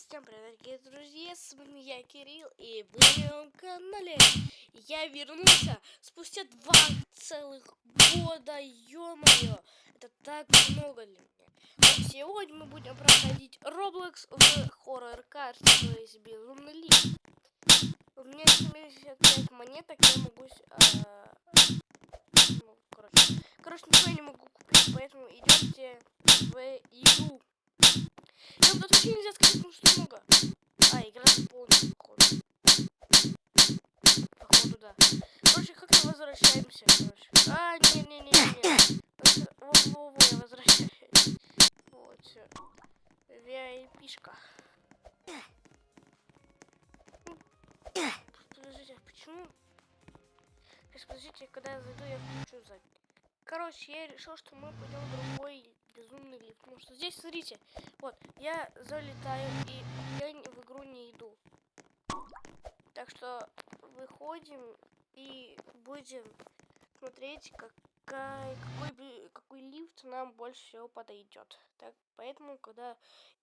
Всем привет, дорогие друзья, с вами я, Кирилл, и вы на моем канале. Я вернулся спустя 2 целых года, ё-моё, это так много для меня. Но сегодня мы будем проходить Roblox в Horror Cars, то есть Безумный лифт. У меня 75 монеток, я могу... короче, ничего я не могу купить, поэтому идемте в игру. Ну, тут вообще нельзя сказать, потому что много. Игра полная, походу. Походу, да. Короче, как-то возвращаемся, короче. Не-не-не-не. Во-во-во, я возвращаюсь. Вот, все. VIP-шка. Подождите, почему? Сейчас, подождите, когда я зайду, я включу запись. Короче, я решил, что мы пойдем в другой безумный лифт. Потому что здесь, смотрите, вот, я залетаю, и я в игру не иду. Так что выходим и будем смотреть, какой лифт нам больше всего подойдет. Так, поэтому, когда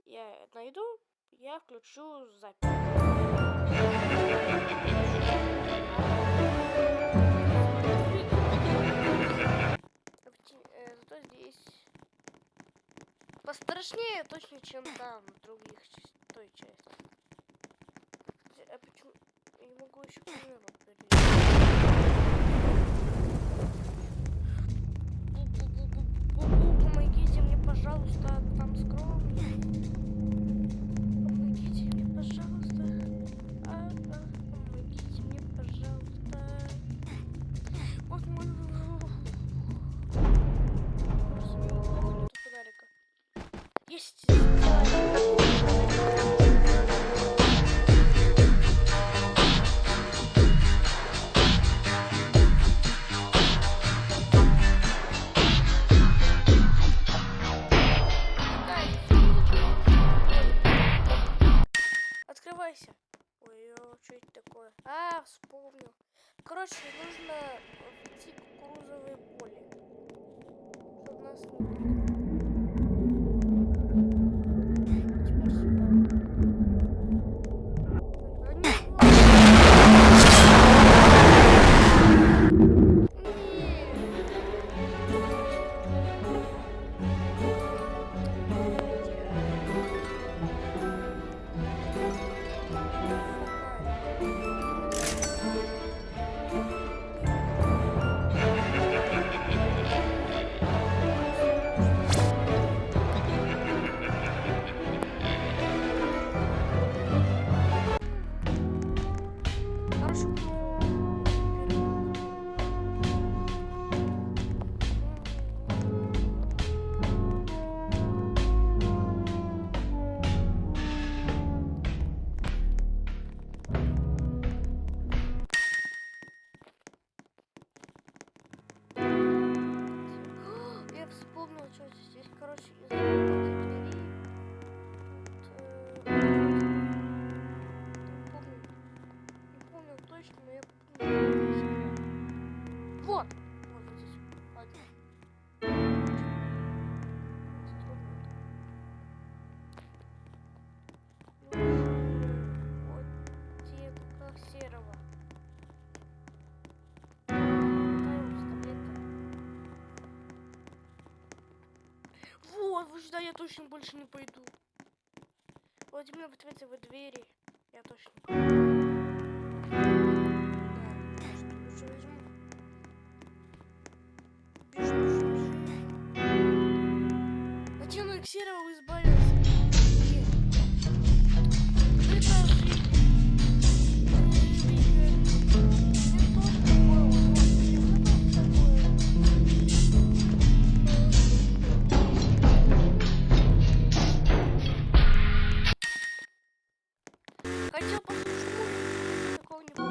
я найду, я включу запись. Зато здесь пострашнее точно, чем там, в других той части. А почему я не могу еще камеру перейти? Помогите мне, пожалуйста, там скромно. Помогите мне, пожалуйста. Помогите мне, пожалуйста. Вот мой... Есть. Открывайся. Ой, что это такое? Вспомнил. Короче, нужно идти к кукурузовой поле. Чтобы нас не... Вспомнил, что здесь, короче, из двери. Не помню точно, но я помню. Вот здесь. Вот оттенка серого. Вот, сюда я точно больше не пойду. Вот именно в эти двери я точно не пойду. Оттенок серого избавился. Хотел послушать какого-нибудь.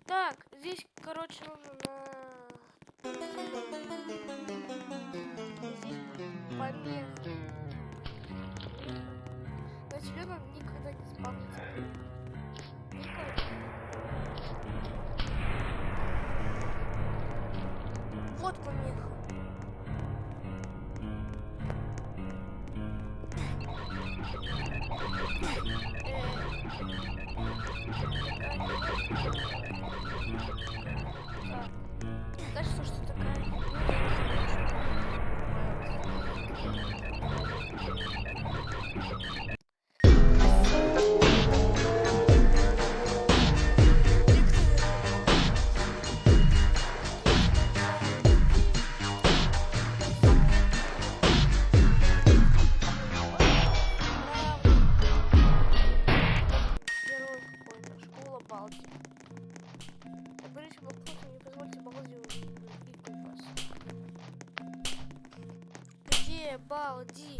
Так, здесь, короче, нужно здесь будет помеха. На тебе нам никогда не спавнится. Никогда. Вот помеха. Дальше что такая? Герой какой-то, школа Балди. Уберите блокнот и не позвольте Балди увидеть вас. Где Балди?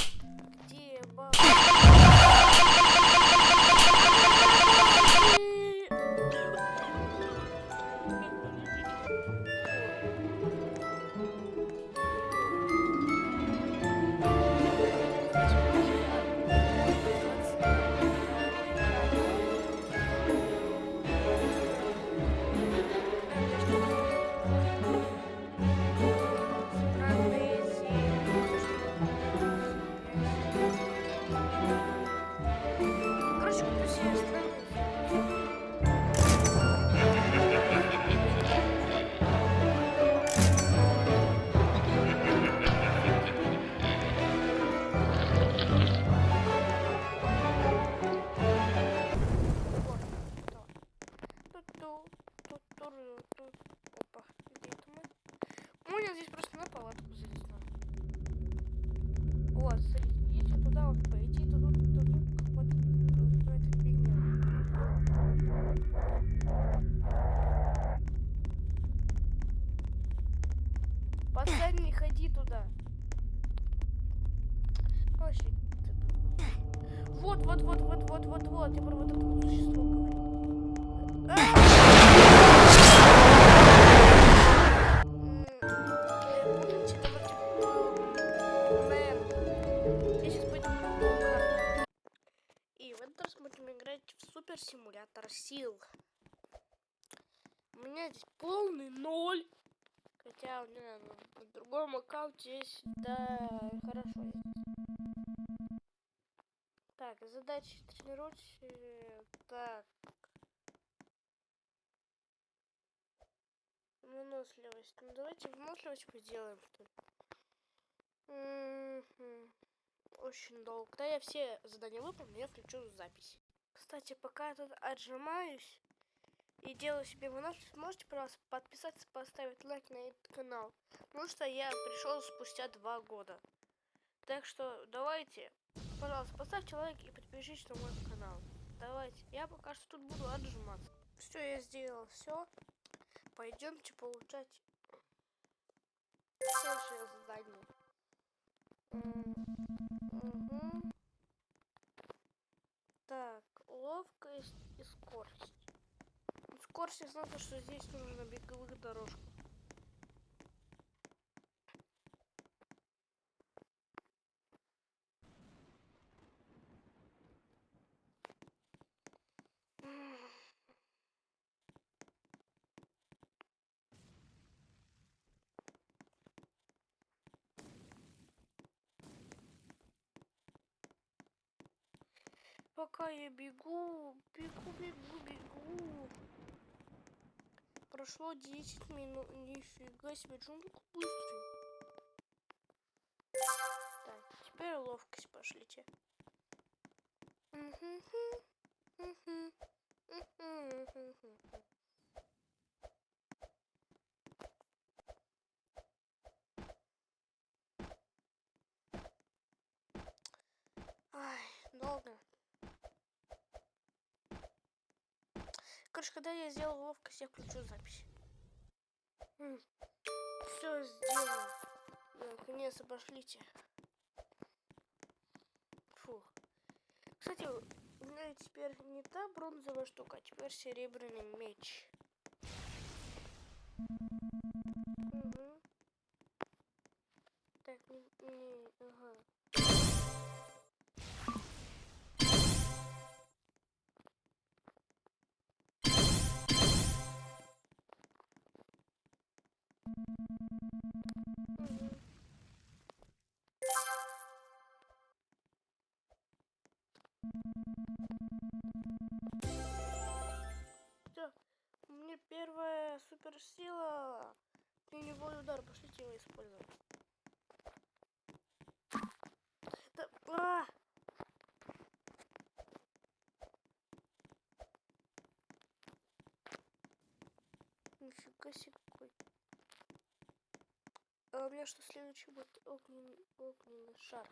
Где Балди? Короче, куплю себе странные. Опа, где это мы? Понял, здесь просто на палатку залезть надо. Вот, смотрите, если туда вот пойти, то тут вот эта фигня. Пацан, не ходи туда. Вообще, вот, я про вот это вот существо говорю. Помните, это вроде Мэн. Я сейчас пойду на паука. И в этот раз мы будем играть в супер симулятор сил. У меня здесь полный ноль. Хотя у меня на другом аккаунте есть, да, хорошо есть. Так, задачи тренировать. Так. Выносливость. Ну давайте выносливость поделаем, что ли. Очень долго. Когда я все задания выполню, я включу запись. Кстати, пока я тут отжимаюсь и делаю себе выносливость, можете, пожалуйста, подписаться, поставить лайк на этот канал. Потому что я пришел спустя 2 года. Так что давайте, пожалуйста, поставьте лайк и подпишитесь на мой канал. Давайте. Я пока что тут буду отжиматься. Все, я сделал все. Пойдемте получать следующее задание. Так, ловкость и скорость. Скорость, я знаю, что здесь нужно на беговых дорожках. Пока я бегу. Прошло 10 минут. Нифига себе, джунгл быстрый. Так, теперь ловкость пошлите. Ай, долго. Короче, когда я сделал ловкость, я включу запись. Все сделал. Наконец-то пошлите. Фух. Кстати, у меня теперь не та бронзовая штука, а теперь серебряный меч. Угу. Так, ага. Угу. Все, у меня первая суперсила. Теневой удар, пошлите его использовать. Да, Нифига себе какой. А у меня что следующий будет? Огненный шар.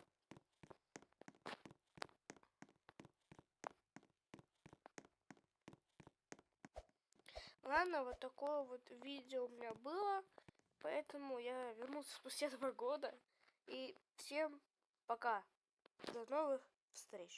Ладно, вот такое вот видео у меня было. Поэтому я вернулся спустя 2 года. И всем пока. До новых встреч.